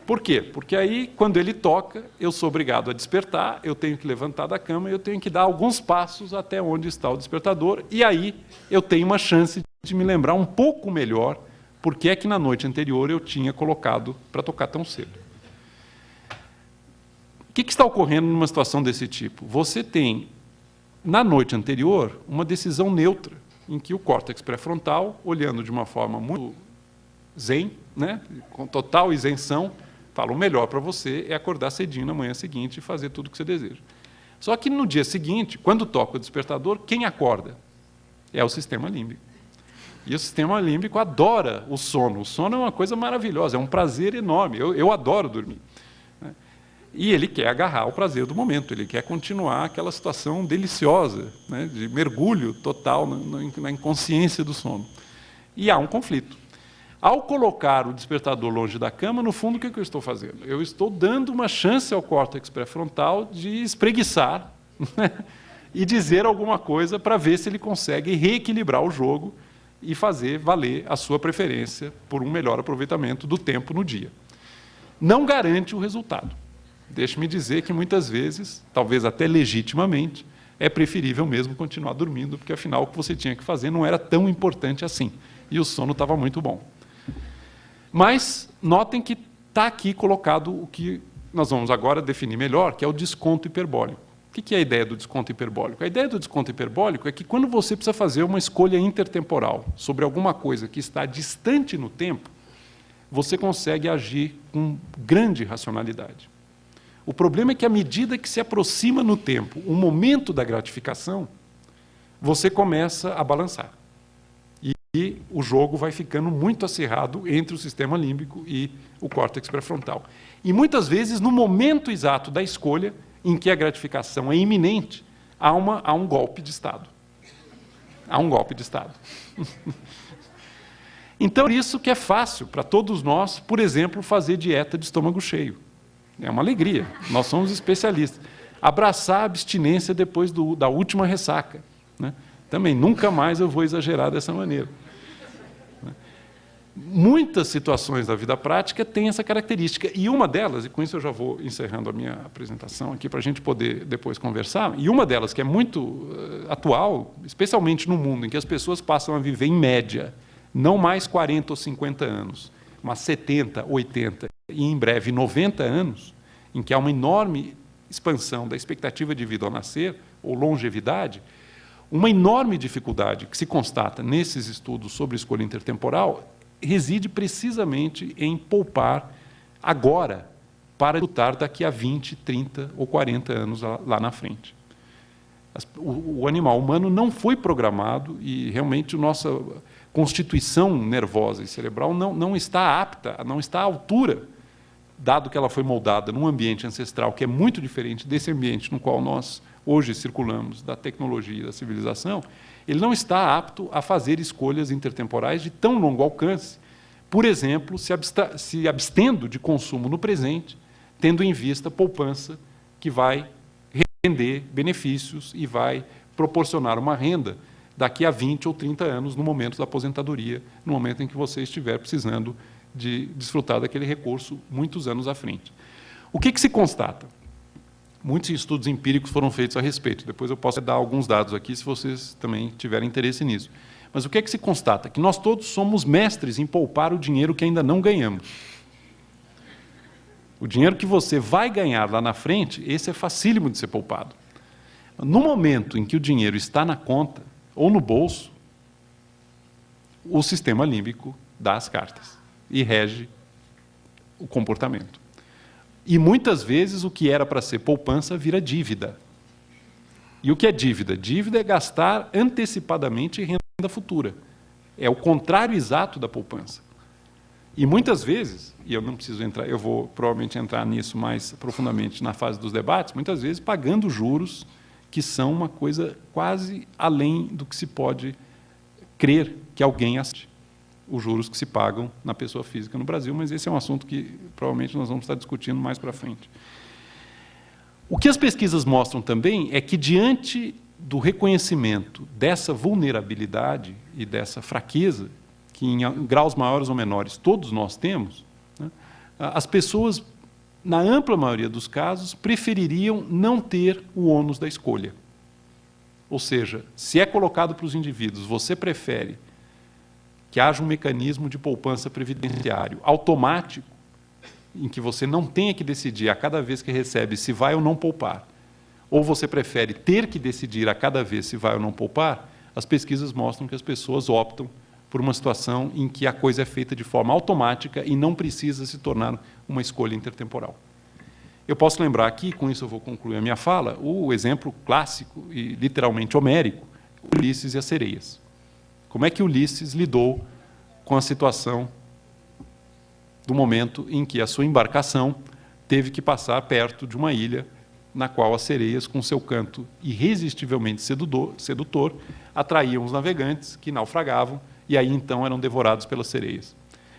Por quê? Porque aí, quando ele toca, eu sou obrigado a despertar, eu tenho que levantar da cama e eu tenho que dar alguns passos até onde está o despertador, e aí eu tenho uma chance de me lembrar um pouco melhor por que é que na noite anterior eu tinha colocado para tocar tão cedo. O que está ocorrendo numa situação desse tipo? Você tem, na noite anterior, uma decisão neutra, em que o córtex pré-frontal, olhando de uma forma muito zen, né, com total isenção, fala, o melhor para você é acordar cedinho na manhã seguinte e fazer tudo o que você deseja. Só que no dia seguinte, quando toca o despertador, quem acorda? É o sistema límbico. E o sistema límbico adora o sono. O sono é uma coisa maravilhosa, é um prazer enorme. Eu adoro dormir. E ele quer agarrar o prazer do momento, ele quer continuar aquela situação deliciosa, né, de mergulho total na inconsciência do sono. E há um conflito. Ao colocar o despertador longe da cama, no fundo, o que eu estou fazendo? Eu estou dando uma chance ao córtex pré-frontal de espreguiçar, né, e dizer alguma coisa para ver se ele consegue reequilibrar o jogo e fazer valer a sua preferência por um melhor aproveitamento do tempo no dia. Não garante o resultado. Deixe-me dizer que muitas vezes, talvez até legitimamente, é preferível mesmo continuar dormindo, porque afinal o que você tinha que fazer não era tão importante assim, e o sono estava muito bom. Mas notem que está aqui colocado o que nós vamos agora definir melhor, que é o desconto hiperbólico. O que é a ideia do desconto hiperbólico? A ideia do desconto hiperbólico é que quando você precisa fazer uma escolha intertemporal sobre alguma coisa que está distante no tempo, você consegue agir com grande racionalidade. O problema é que, à medida que se aproxima no tempo o momento da gratificação, você começa a balançar. E o jogo vai ficando muito acirrado entre o sistema límbico e o córtex pré-frontal. E muitas vezes, no momento exato da escolha, em que a gratificação é iminente, há um golpe de Estado. Há um golpe de Estado. Então, por isso que é fácil para todos nós, por exemplo, fazer dieta de estômago cheio. É uma alegria, nós somos especialistas. Abraçar a abstinência depois da última ressaca, né? Também, nunca mais eu vou exagerar dessa maneira. Muitas situações da vida prática têm essa característica, e uma delas, e com isso eu já vou encerrando a minha apresentação aqui para a gente poder depois conversar, e uma delas que é muito atual, especialmente no mundo em que as pessoas passam a viver em média, não mais 40 ou 50 anos, mas 70, 80 e em breve 90 anos, em que há uma enorme expansão da expectativa de vida ao nascer, ou longevidade, uma enorme dificuldade que se constata nesses estudos sobre escolha intertemporal reside precisamente em poupar agora para lutar daqui a 20, 30 ou 40 anos lá na frente. O animal humano não foi programado e realmente a nossa constituição nervosa e cerebral não está apta, não está à altura, dado que ela foi moldada num ambiente ancestral que é muito diferente desse ambiente no qual nós hoje circulamos, da tecnologia e da civilização, ele não está apto a fazer escolhas intertemporais de tão longo alcance, por exemplo, se abstendo de consumo no presente, tendo em vista poupança que vai render benefícios e vai proporcionar uma renda daqui a 20 ou 30 anos, no momento da aposentadoria, no momento em que você estiver precisando de desfrutar daquele recurso muitos anos à frente. O que se constata? Muitos estudos empíricos foram feitos a respeito. Depois eu posso dar alguns dados aqui, se vocês também tiverem interesse nisso. Mas o que se constata? Que nós todos somos mestres em poupar o dinheiro que ainda não ganhamos. O dinheiro que você vai ganhar lá na frente, esse é facílimo de ser poupado. No momento em que o dinheiro está na conta ou no bolso, o sistema límbico dá as cartas e rege o comportamento. E muitas vezes o que era para ser poupança vira dívida. E o que é dívida? Dívida é gastar antecipadamente renda futura. É o contrário exato da poupança. E muitas vezes, e eu não preciso entrar, eu vou provavelmente entrar nisso mais profundamente na fase dos debates, muitas vezes pagando juros que são uma coisa quase além do que se pode crer que alguém aceite. Os juros que se pagam na pessoa física no Brasil, mas esse é um assunto que provavelmente nós vamos estar discutindo mais para frente. O que as pesquisas mostram também é que, diante do reconhecimento dessa vulnerabilidade e dessa fraqueza, que em graus maiores ou menores todos nós temos, né, as pessoas, na ampla maioria dos casos, prefeririam não ter o ônus da escolha. Ou seja, se é colocado para os indivíduos, você prefere que haja um mecanismo de poupança previdenciário automático, em que você não tenha que decidir a cada vez que recebe se vai ou não poupar, ou você prefere ter que decidir a cada vez se vai ou não poupar, as pesquisas mostram que as pessoas optam por uma situação em que a coisa é feita de forma automática e não precisa se tornar uma escolha intertemporal. Eu posso lembrar aqui, com isso eu vou concluir a minha fala, o exemplo clássico e literalmente homérico, Ulisses e as sereias. Como é que Ulisses lidou com a situação do momento em que a sua embarcação teve que passar perto de uma ilha na qual as sereias, com seu canto irresistivelmente sedutor, atraíam os navegantes que naufragavam e aí então eram devorados pelas sereias.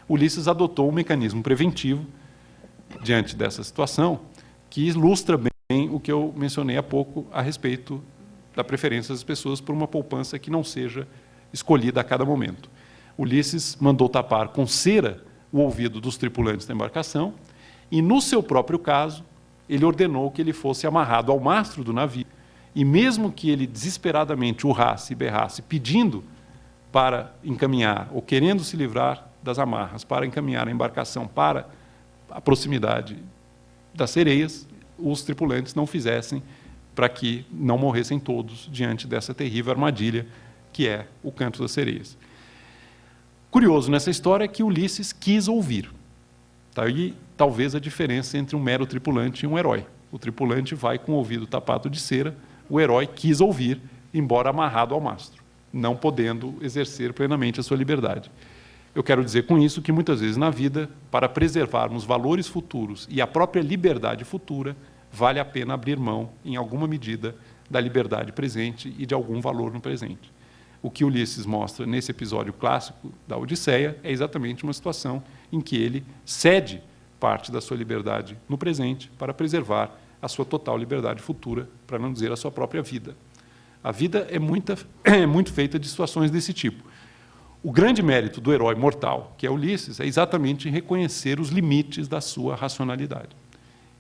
Ulisses adotou um mecanismo preventivo diante dessa situação que ilustra bem o que eu mencionei há pouco a respeito da preferência das pessoas por uma poupança que não seja escolhida a cada momento. Ulisses mandou tapar com cera o ouvido dos tripulantes da embarcação e, no seu próprio caso, ele ordenou que ele fosse amarrado ao mastro do navio e, mesmo que ele desesperadamente urrasse e berrasse, pedindo para encaminhar, ou querendo se livrar das amarras, para encaminhar a embarcação para a proximidade das sereias, os tripulantes não fizessem para que não morressem todos diante dessa terrível armadilha que é o Canto das Sereias. Curioso nessa história é que Ulisses quis ouvir. Tá aí talvez a diferença entre um mero tripulante e um herói. O tripulante vai com o ouvido tapado de cera, o herói quis ouvir, embora amarrado ao mastro, não podendo exercer plenamente a sua liberdade. Eu quero dizer com isso que muitas vezes na vida, para preservarmos valores futuros e a própria liberdade futura, vale a pena abrir mão, em alguma medida, da liberdade presente e de algum valor no presente. O que Ulisses mostra nesse episódio clássico da Odisseia é exatamente uma situação em que ele cede parte da sua liberdade no presente para preservar a sua total liberdade futura, para não dizer a sua própria vida. A vida é muito feita de situações desse tipo. O grande mérito do herói mortal, que é Ulisses, é exatamente reconhecer os limites da sua racionalidade.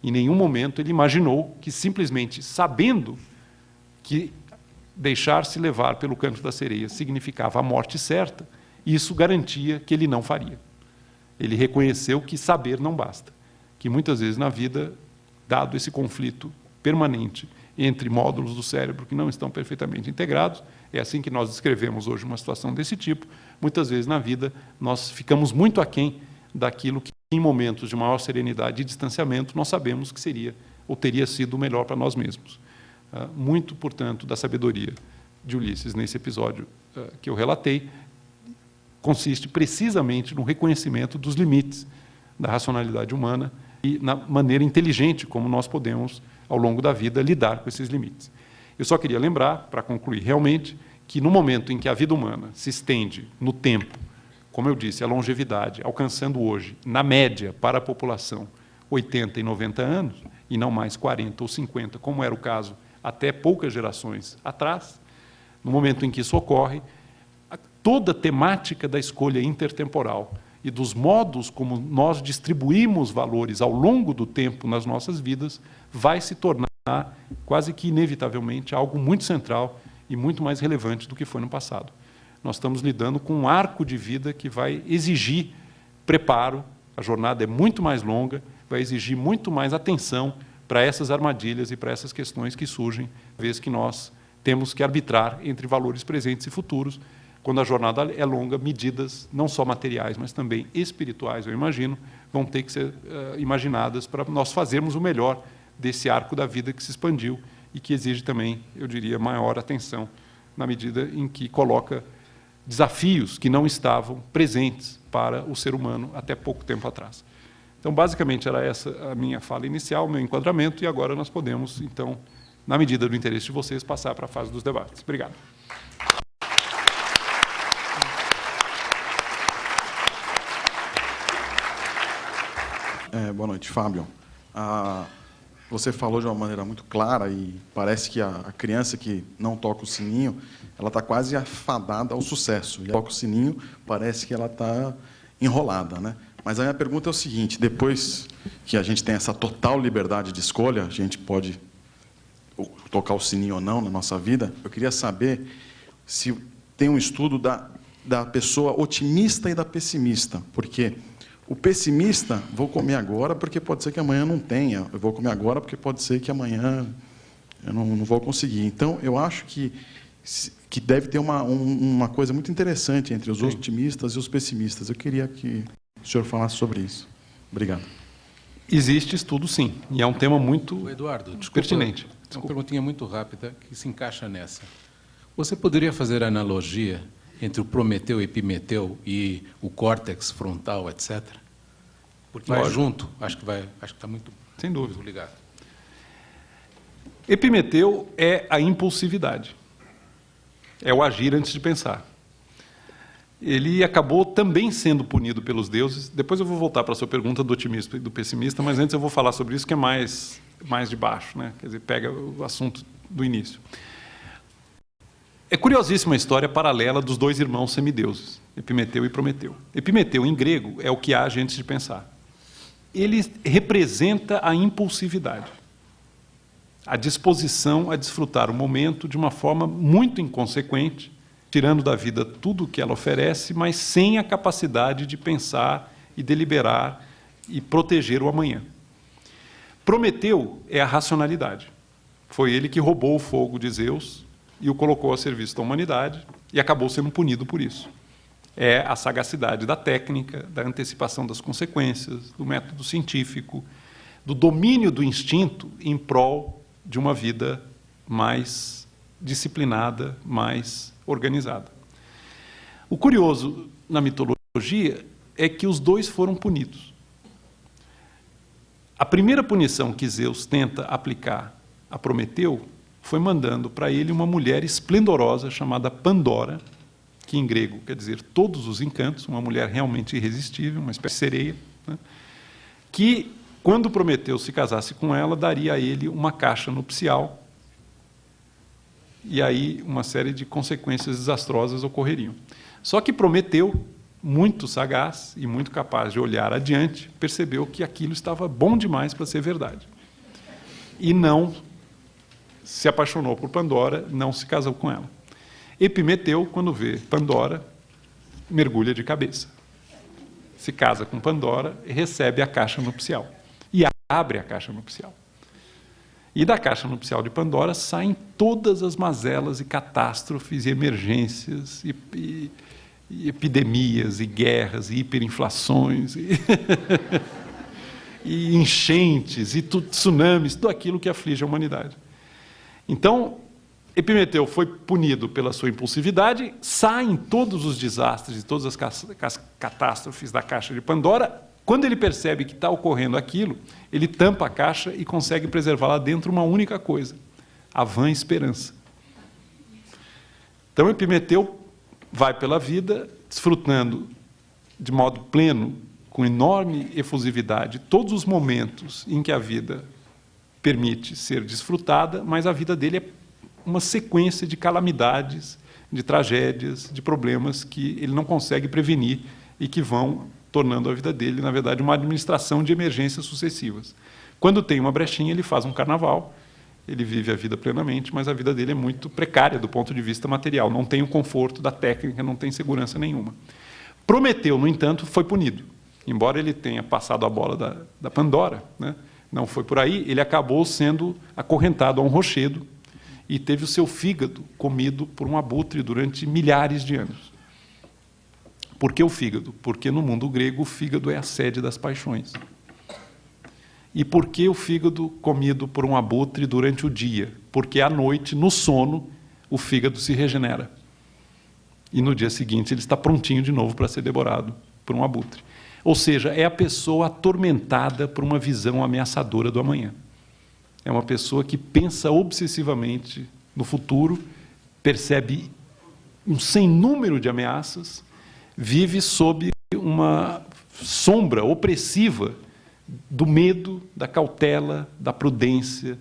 Em nenhum momento ele imaginou que, simplesmente sabendo que deixar-se levar pelo Canto da Sereia significava a morte certa, isso garantia que ele não faria. Ele reconheceu que saber não basta, que muitas vezes na vida, dado esse conflito permanente entre módulos do cérebro que não estão perfeitamente integrados, é assim que nós descrevemos hoje uma situação desse tipo, muitas vezes na vida nós ficamos muito aquém daquilo que em momentos de maior serenidade e distanciamento nós sabemos que seria ou teria sido o melhor para nós mesmos. Muito, portanto, da sabedoria de Ulisses nesse episódio que eu relatei consiste precisamente no reconhecimento dos limites da racionalidade humana e na maneira inteligente como nós podemos, ao longo da vida, lidar com esses limites. Eu só queria lembrar, para concluir realmente, que no momento em que a vida humana se estende no tempo, como eu disse, a longevidade, alcançando hoje, na média, para a população, 80 e 90 anos, e não mais 40 ou 50, como era o caso até poucas gerações atrás, no momento em que isso ocorre, toda a temática da escolha intertemporal e dos modos como nós distribuímos valores ao longo do tempo nas nossas vidas vai se tornar quase que inevitavelmente algo muito central e muito mais relevante do que foi no passado. Nós estamos lidando com um arco de vida que vai exigir preparo, a jornada é muito mais longa, vai exigir muito mais atenção para essas armadilhas e para essas questões que surgem, vez que nós temos que arbitrar entre valores presentes e futuros. Quando a jornada é longa, medidas não só materiais, mas também espirituais, eu imagino, vão ter que ser imaginadas para nós fazermos o melhor desse arco da vida que se expandiu e que exige também, eu diria, maior atenção, na medida em que coloca desafios que não estavam presentes para o ser humano até pouco tempo atrás. Então, basicamente, era essa a minha fala inicial, o meu enquadramento, e agora nós podemos, então, na medida do interesse de vocês, passar para a fase dos debates. Obrigado. Boa noite, Fábio. Você falou de uma maneira muito clara e parece que a criança que não toca o sininho, ela está quase afadada ao sucesso. E toca o sininho, parece que ela está enrolada, né? Mas a minha pergunta é o seguinte: depois que a gente tem essa total liberdade de escolha, a gente pode tocar o sininho ou não na nossa vida, eu queria saber se tem um estudo da pessoa otimista e da pessimista, porque o pessimista, vou comer agora porque pode ser que amanhã não tenha, eu vou comer agora porque pode ser que amanhã eu não vou conseguir. Então, eu acho que deve ter uma coisa muito interessante entre os otimistas e os pessimistas. Eu queria que o senhor falasse sobre isso. Obrigado. Existe estudo, sim, e é um tema muito Eduardo, desculpa, pertinente. É uma perguntinha muito rápida que se encaixa nessa. Você poderia fazer a analogia entre o Prometeu e Epimeteu e o córtex frontal, etc? Porque vai junto, acho que está muito, sem dúvida, muito ligado. Epimeteu é a impulsividade, é o agir antes de pensar. ele acabou também sendo punido pelos deuses. Depois eu vou voltar para a sua pergunta do otimista e do pessimista, mas antes eu vou falar sobre isso que é mais de baixo, né? Quer dizer, pega o assunto do início. É curiosíssima a história paralela dos dois irmãos semideuses, Epimeteu e Prometeu. Epimeteu, em grego, é o que age antes de pensar. Ele representa a impulsividade, a disposição a desfrutar o momento de uma forma muito inconsequente, tirando da vida tudo o que ela oferece, mas sem a capacidade de pensar e deliberar e proteger o amanhã. Prometeu é a racionalidade. Foi ele que roubou o fogo de Zeus e o colocou a serviço da humanidade e acabou sendo punido por isso. É a sagacidade da técnica, da antecipação das consequências, do método científico, do domínio do instinto em prol de uma vida mais disciplinada, mais organizada. O curioso na mitologia é que os dois foram punidos. A primeira punição que Zeus tenta aplicar a Prometeu foi mandando para ele uma mulher esplendorosa chamada Pandora, que em grego quer dizer todos os encantos, uma mulher realmente irresistível, uma espécie de sereia, né? Que, quando Prometeu se casasse com ela, daria a ele uma caixa nupcial, e aí uma série de consequências desastrosas ocorreriam. Só que Prometeu, muito sagaz e muito capaz de olhar adiante, percebeu que aquilo estava bom demais para ser verdade. E não se apaixonou por Pandora, não se casou com ela. Epimeteu, quando vê Pandora, mergulha de cabeça. Se casa com Pandora e recebe a caixa nupcial. E abre a caixa nupcial. E da caixa nupcial de Pandora saem todas as mazelas e catástrofes e emergências e epidemias e guerras e hiperinflações e enchentes e tsunamis, tudo aquilo que aflige a humanidade. Então, Epimeteu foi punido pela sua impulsividade, saem todos os desastres e todas as catástrofes da caixa de Pandora. Quando ele percebe que está ocorrendo aquilo, ele tampa a caixa e consegue preservar lá dentro uma única coisa: a vã esperança. Então, Epimeteu vai pela vida, desfrutando de modo pleno, com enorme efusividade, todos os momentos em que a vida permite ser desfrutada, mas a vida dele é uma sequência de calamidades, de tragédias, de problemas que ele não consegue prevenir e que vão tornando a vida dele, na verdade, uma administração de emergências sucessivas. Quando tem uma brechinha, ele faz um carnaval, ele vive a vida plenamente, mas a vida dele é muito precária do ponto de vista material, não tem o conforto da técnica, não tem segurança nenhuma. Prometeu, no entanto, foi punido. Embora ele tenha passado a bola da Pandora, né, não foi por aí, ele acabou sendo acorrentado a um rochedo e teve o seu fígado comido por um abutre durante milhares de anos. Por que o fígado? Porque no mundo grego o fígado é a sede das paixões. E por que o fígado comido por um abutre durante o dia? Porque à noite, no sono, o fígado se regenera. E no dia seguinte ele está prontinho de novo para ser devorado por um abutre. Ou seja, é a pessoa atormentada por uma visão ameaçadora do amanhã. É uma pessoa que pensa obsessivamente no futuro, percebe um sem número de ameaças, vive sob uma sombra opressiva do medo, da cautela, da prudência,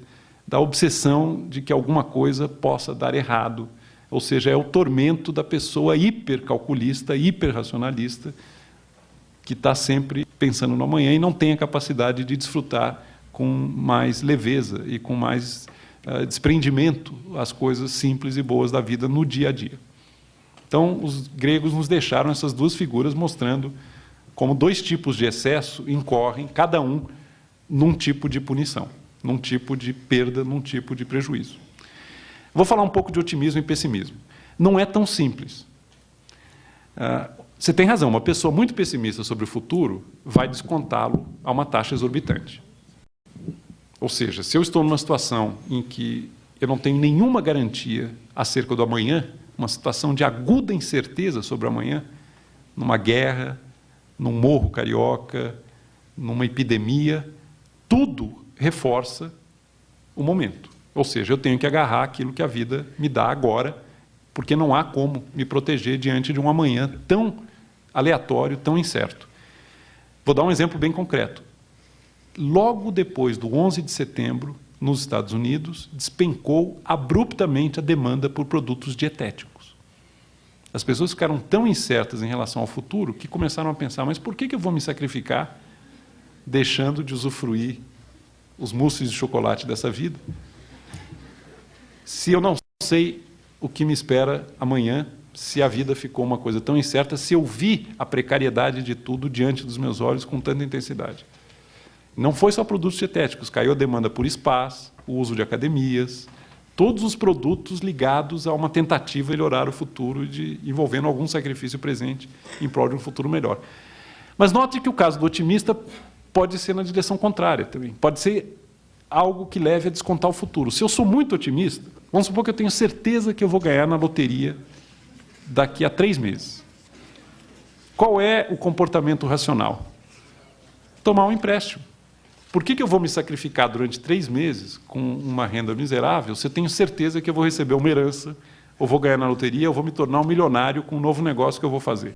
da obsessão de que alguma coisa possa dar errado. Ou seja, é o tormento da pessoa hipercalculista, hiperracionalista, que está sempre pensando no amanhã e não tem a capacidade de desfrutar com mais leveza e com mais desprendimento as coisas simples e boas da vida no dia a dia. Então, os gregos nos deixaram essas duas figuras mostrando como dois tipos de excesso incorrem, cada um num tipo de punição, num tipo de perda, num tipo de prejuízo. Vou falar um pouco de otimismo e pessimismo. Não é tão simples. Você tem razão, uma pessoa muito pessimista sobre o futuro vai descontá-lo a uma taxa exorbitante. Ou seja, se eu estou numa situação em que eu não tenho nenhuma garantia acerca do amanhã, uma situação de aguda incerteza sobre o amanhã, numa guerra, num morro carioca, numa epidemia, tudo reforça o momento. Ou seja, eu tenho que agarrar aquilo que a vida me dá agora porque não há como me proteger diante de um amanhã tão aleatório, tão incerto. Vou dar um exemplo bem concreto. Logo depois do 11 de setembro, nos Estados Unidos, despencou abruptamente a demanda por produtos dietéticos. As pessoas ficaram tão incertas em relação ao futuro que começaram a pensar, mas por que eu vou me sacrificar deixando de usufruir os mousses de chocolate dessa vida, se eu não sei o que me espera amanhã, se a vida ficou uma coisa tão incerta, se eu vi a precariedade de tudo diante dos meus olhos com tanta intensidade. Não foi só produtos dietéticos, caiu a demanda por spas, o uso de academias, todos os produtos ligados a uma tentativa de melhorar o futuro, envolvendo algum sacrifício presente em prol de um futuro melhor. Mas note que o caso do otimista pode ser na direção contrária também. Pode ser algo que leve a descontar o futuro. Se eu sou muito otimista, vamos supor que eu tenho certeza que eu vou ganhar na loteria daqui a 3 meses. Qual é o comportamento racional? Tomar um empréstimo. Por que eu vou me sacrificar durante 3 meses com uma renda miserável se eu tenho certeza que eu vou receber uma herança, ou vou ganhar na loteria, ou vou me tornar um milionário com um novo negócio que eu vou fazer?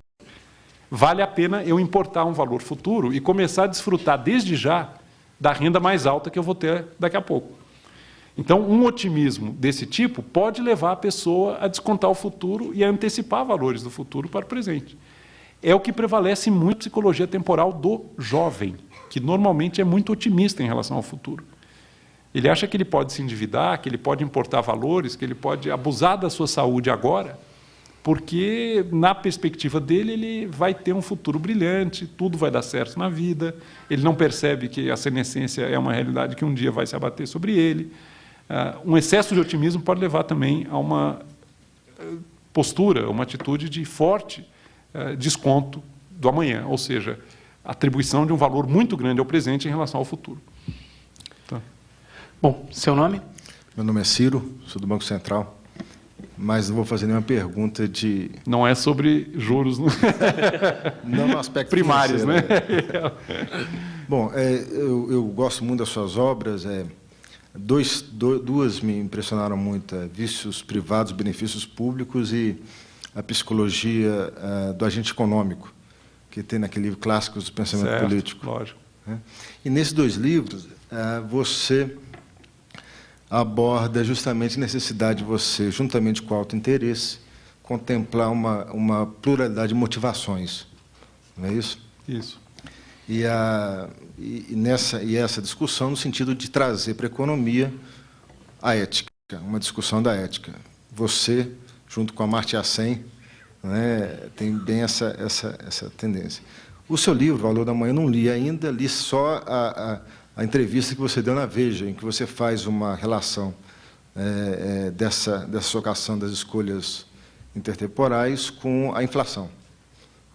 Vale a pena eu importar um valor futuro e começar a desfrutar desde já da renda mais alta que eu vou ter daqui a pouco. Então, um otimismo desse tipo pode levar a pessoa a descontar o futuro e a antecipar valores do futuro para o presente. É o que prevalece muito na psicologia temporal do jovem, que normalmente é muito otimista em relação ao futuro. Ele acha que ele pode se endividar, que ele pode importar valores, que ele pode abusar da sua saúde agora, porque, na perspectiva dele, ele vai ter um futuro brilhante, tudo vai dar certo na vida, ele não percebe que a senescência é uma realidade que um dia vai se abater sobre ele. Um excesso de otimismo pode levar também a uma postura, uma atitude de forte desconto do amanhã, ou seja, atribuição de um valor muito grande ao presente em relação ao futuro. Tá. Bom, seu nome? Meu nome é Ciro, sou do Banco Central. Mas não vou fazer nenhuma pergunta de... Não é sobre juros, não, não no aspecto primários, né? Bom, eu gosto muito das suas obras. Duas me impressionaram muito: Vícios Privados, Benefícios Públicos e a Psicologia do Agente Econômico, que tem naquele livro Clássicos do Pensamento Certo, Político. Lógico. E nesses 2 livros, você aborda justamente a necessidade de você, juntamente com o autointeresse, contemplar uma pluralidade de motivações. Não é isso? Isso. E essa discussão no sentido de trazer para a economia a ética, uma discussão da ética. Você, junto com a Amartya Sen, né, tem bem essa tendência. O seu livro, Valor da Manhã, eu não li ainda, li só a entrevista que você deu na Veja, em que você faz uma relação dessa socação das escolhas intertemporais com a inflação.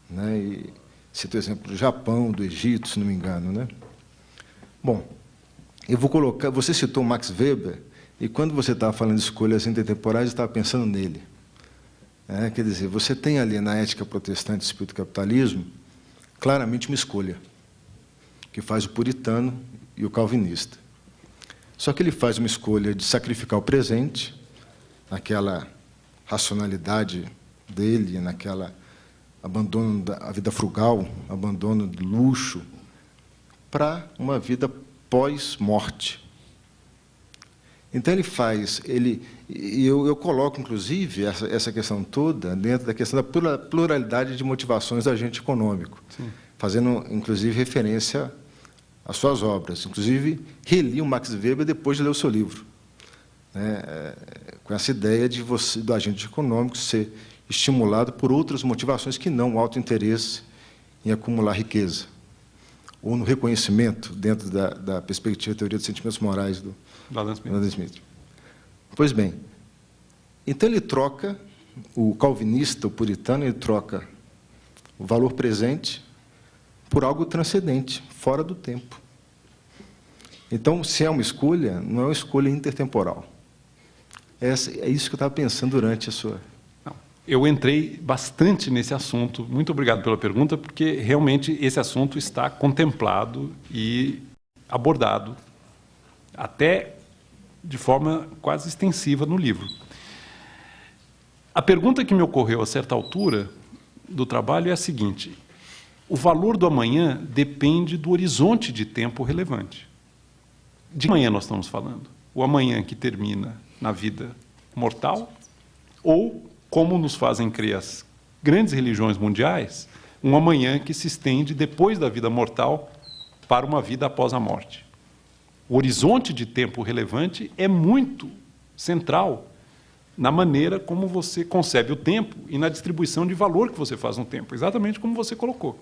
Né? E cito o exemplo do Japão, do Egito, se não me engano. Né? Bom, eu vou colocar... Você citou Max Weber, e quando você estava falando de escolhas intertemporais, eu estava pensando nele. Quer dizer, você tem ali na ética protestante do espírito do capitalismo claramente uma escolha, que faz o puritano e o calvinista. Só que ele faz uma escolha de sacrificar o presente, naquela racionalidade dele, naquela abandono da vida frugal, abandono do luxo, para uma vida pós-morte. Então ele faz, eu coloco inclusive essa questão toda dentro da questão da pluralidade de motivações do agente econômico, sim, fazendo inclusive referência às suas obras. Inclusive reli o Max Weber depois de ler o seu livro, né, com essa ideia de do agente econômico ser estimulado por outras motivações que não o autointeresse em acumular riqueza, ou no reconhecimento dentro da perspectiva da teoria dos sentimentos morais do Adam Smith. Pois bem, então ele troca, o calvinista, o puritano, ele troca o valor presente por algo transcendente, fora do tempo. Então, se é uma escolha, não é uma escolha intertemporal. É isso que eu estava pensando durante a sua... Eu entrei bastante nesse assunto. Muito obrigado pela pergunta, porque realmente esse assunto está contemplado e abordado até de forma quase extensiva no livro. A pergunta que me ocorreu a certa altura do trabalho é a seguinte: o valor do amanhã depende do horizonte de tempo relevante. De que amanhã nós estamos falando? O amanhã que termina na vida mortal, ou, como nos fazem crer as grandes religiões mundiais, um amanhã que se estende depois da vida mortal para uma vida após a morte. O horizonte de tempo relevante é muito central na maneira como você concebe o tempo e na distribuição de valor que você faz no tempo, exatamente como você colocou.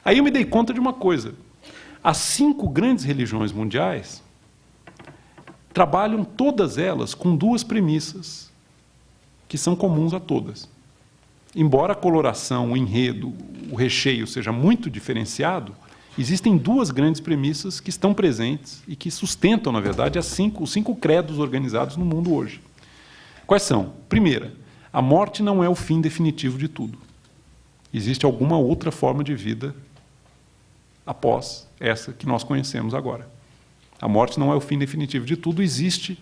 Aí eu me dei conta de uma coisa: as 5 grandes religiões mundiais trabalham todas elas com 2 premissas que são comuns a todas. Embora a coloração, o enredo, o recheio seja muito diferenciado, existem 2 grandes premissas que estão presentes e que sustentam, na verdade, os 5 credos organizados no mundo hoje. Quais são? Primeira, a morte não é o fim definitivo de tudo. Existe alguma outra forma de vida após essa que nós conhecemos agora. A morte não é o fim definitivo de tudo, existe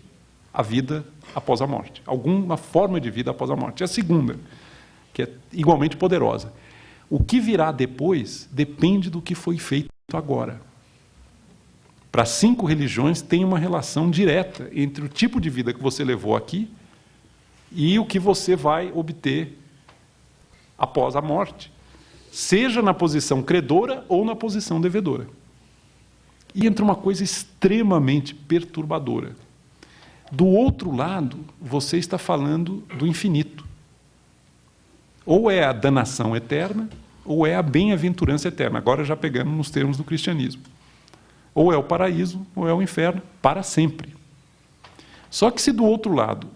a vida após a morte. Alguma forma de vida após a morte. E a segunda, que é igualmente poderosa: o que virá depois depende do que foi feito agora. Para as 5 religiões tem uma relação direta entre o tipo de vida que você levou aqui e o que você vai obter após a morte, seja na posição credora ou na posição devedora. E entra uma coisa extremamente perturbadora. Do outro lado, você está falando do infinito. Ou é a danação eterna, ou é a bem-aventurança eterna. Agora já pegamos nos termos do cristianismo. Ou é o paraíso, ou é o inferno, para sempre. Só que se do outro lado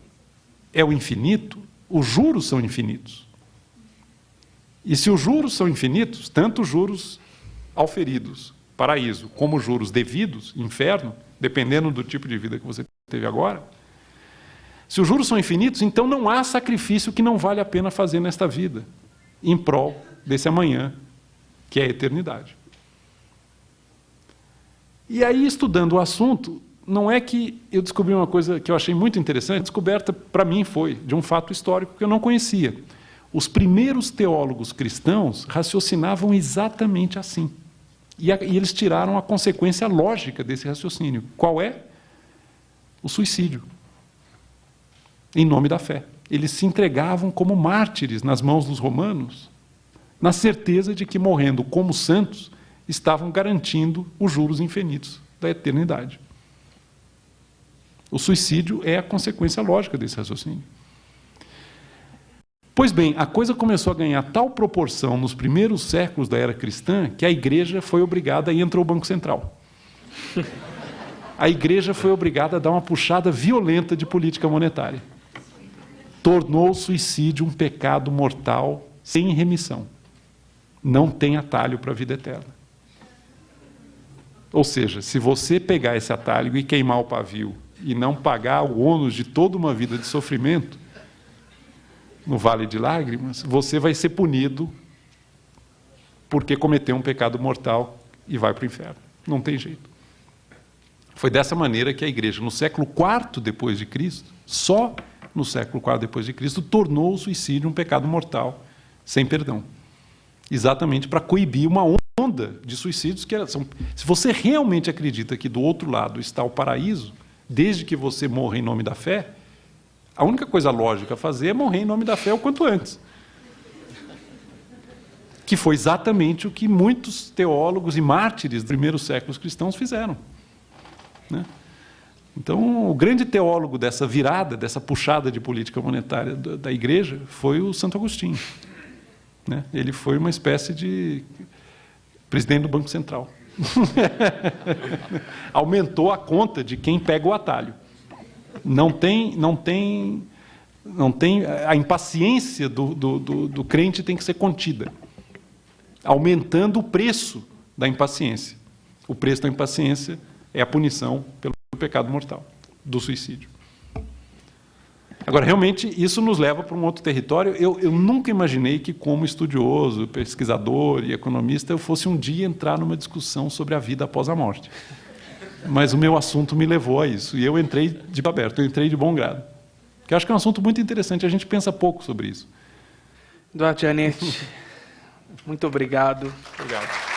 é o infinito, os juros são infinitos. E se os juros são infinitos, tanto os juros auferidos, paraíso, como os juros devidos, inferno, dependendo do tipo de vida que você teve agora, se os juros são infinitos, então não há sacrifício que não vale a pena fazer nesta vida, em prol desse amanhã, que é a eternidade. E aí, estudando o assunto, não é que eu descobri uma coisa que eu achei muito interessante, a descoberta para mim foi de um fato histórico que eu não conhecia. Os primeiros teólogos cristãos raciocinavam exatamente assim. E eles tiraram a consequência lógica desse raciocínio. Qual é? O suicídio. Em nome da fé. Eles se entregavam como mártires nas mãos dos romanos, na certeza de que, morrendo como santos, estavam garantindo os juros infinitos da eternidade. O suicídio é a consequência lógica desse raciocínio. Pois bem, a coisa começou a ganhar tal proporção nos primeiros séculos da era cristã que a igreja foi obrigada, e entrou o Banco Central. A igreja foi obrigada a dar uma puxada violenta de política monetária. Tornou o suicídio um pecado mortal sem remissão. Não tem atalho para a vida eterna. Ou seja, se você pegar esse atalho e queimar o pavio e não pagar o ônus de toda uma vida de sofrimento, no Vale de Lágrimas, você vai ser punido porque cometeu um pecado mortal e vai para o inferno. Não tem jeito. Foi dessa maneira que a igreja, no século IV depois de Cristo, só no século IV depois de Cristo, tornou o suicídio um pecado mortal sem perdão. Exatamente para coibir uma onda de suicídios que são... Se você realmente acredita que do outro lado está o paraíso, desde que você morra em nome da fé, a única coisa lógica a fazer é morrer em nome da fé o quanto antes. Que foi exatamente o que muitos teólogos e mártires dos primeiros séculos cristãos fizeram. Né? Então, o grande teólogo dessa virada, dessa puxada de política monetária da igreja, foi o Santo Agostinho. Né? Ele foi uma espécie de presidente do Banco Central. Aumentou a conta de quem pega o atalho. Não tem a impaciência do crente tem que ser contida, aumentando o preço da impaciência. O preço da impaciência é a punição pelo pecado mortal, do suicídio. Agora, realmente, isso nos leva para um outro território. Eu nunca imaginei que, como estudioso, pesquisador e economista, eu fosse um dia entrar numa discussão sobre a vida após a morte. Mas o meu assunto me levou a isso, e eu entrei de aberto, eu entrei de bom grado. que eu acho que é um assunto muito interessante, a gente pensa pouco sobre isso. Duarte Janete, muito obrigado. Obrigado.